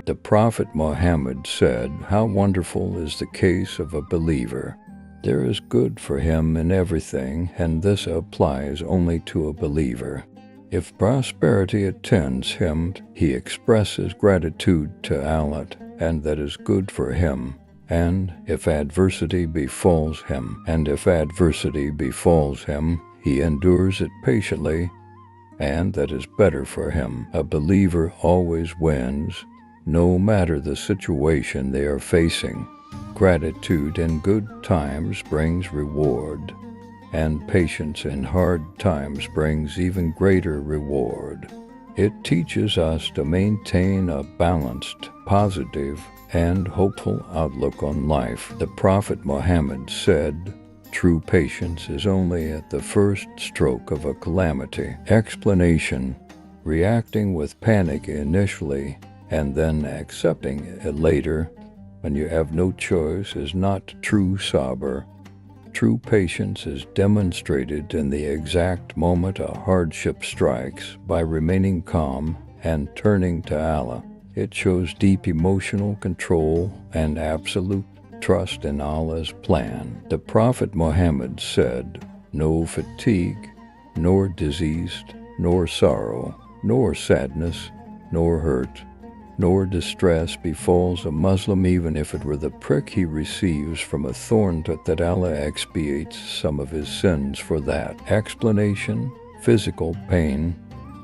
The Prophet Muhammad said, "How wonderful is the case of a believer. There is good for him in everything, and this applies only to a believer. If prosperity attends him, he expresses gratitude to Allah, and that is good for him. And if adversity befalls him, he endures it patiently, and that is better for him." A believer always wins, no matter the situation they are facing. Gratitude in good times brings reward, and patience in hard times brings even greater reward. It teaches us to maintain a balanced, positive, and hopeful outlook on life. The Prophet Muhammad said, "True patience is only at the first stroke of a calamity." Explanation: reacting with panic initially and then accepting it later when you have no choice is not true Sabr. True patience is demonstrated in the exact moment a hardship strikes by remaining calm and turning to Allah. It shows deep emotional control and absolute trust in Allah's plan. The Prophet Muhammad said, "No fatigue, nor disease, nor sorrow, nor sadness, nor hurt, nor distress befalls a Muslim, even if it were the prick he receives from a thorn, that Allah expiates some of his sins for that." Explanation: physical pain,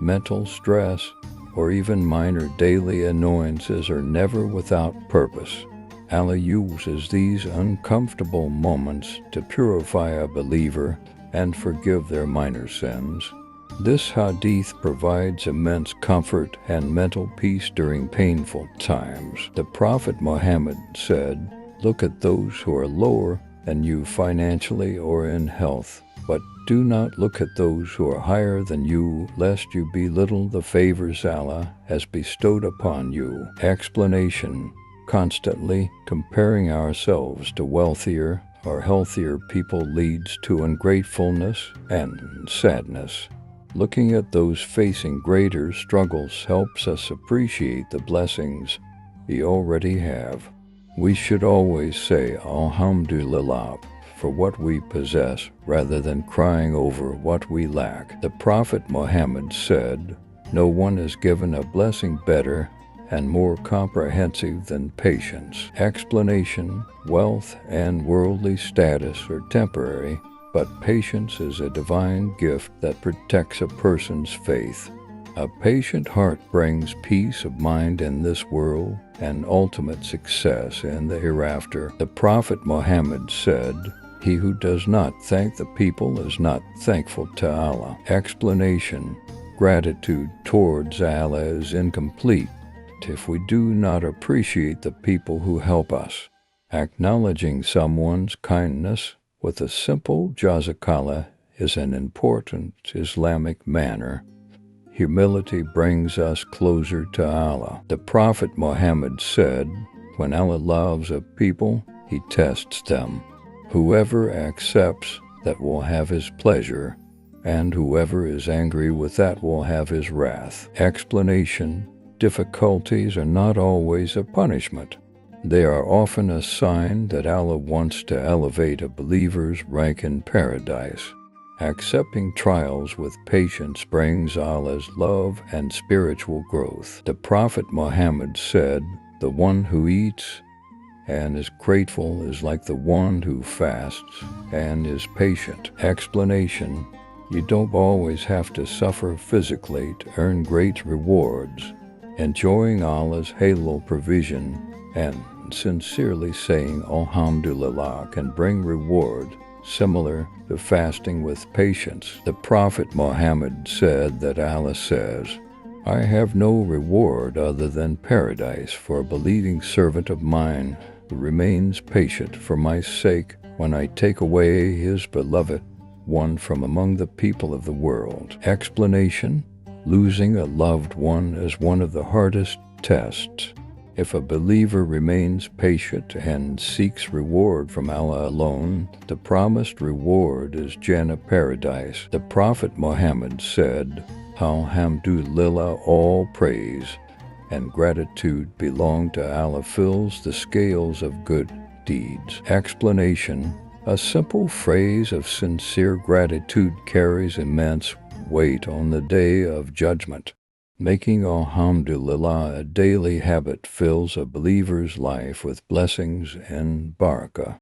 mental stress, or even minor daily annoyances are never without purpose. Allah uses these uncomfortable moments to purify a believer and forgive their minor sins. This hadith provides immense comfort and mental peace during painful times. The Prophet Muhammad said, "Look at those who are lower than you financially or in health, but do not look at those who are higher than you, lest you belittle the favors Allah has bestowed upon you." Explanation: constantly comparing ourselves to wealthier or healthier people leads to ungratefulness and sadness. Looking at those facing greater struggles helps us appreciate the blessings we already have. We should always say Alhamdulillah for what we possess rather than crying over what we lack. The Prophet Muhammad said, "No one is given a blessing better and more comprehensive than patience." Explanation: wealth and worldly status are temporary, but patience is a divine gift that protects a person's faith. A patient heart brings peace of mind in this world and ultimate success in the hereafter. The Prophet Muhammad said, "He who does not thank the people is not thankful to Allah." Explanation: gratitude towards Allah is incomplete if we do not appreciate the people who help us. Acknowledging someone's kindness with a simple jazakallah is an important Islamic manner. Humility brings us closer to Allah. The Prophet Muhammad said, "When Allah loves a people, He tests them. Whoever accepts that will have His pleasure, and whoever is angry with that will have His wrath." Explanation: difficulties are not always a punishment. They are often a sign that Allah wants to elevate a believer's rank in paradise. Accepting trials with patience brings Allah's love and spiritual growth. The Prophet Muhammad said, "The one who eats and is grateful is like the one who fasts and is patient." Explanation: you don't always have to suffer physically to earn great rewards. Enjoying Allah's halal provision and sincerely saying Alhamdulillah can bring reward similar to fasting with patience. The Prophet Muhammad said that Allah says, "I have no reward other than paradise for a believing servant of mine who remains patient for my sake when I take away his beloved one from among the people of the world." Explanation: losing a loved one is one of the hardest tests. If a believer remains patient and seeks reward from Allah alone, the promised reward is Jannah paradise. The Prophet Muhammad said, "Alhamdulillah, all praise and gratitude belong to Allah fills the scales of good deeds. Explanation: a simple phrase of sincere gratitude carries immense weight on the Day of Judgment. Making Alhamdulillah a daily habit fills a believer's life with blessings and barakah.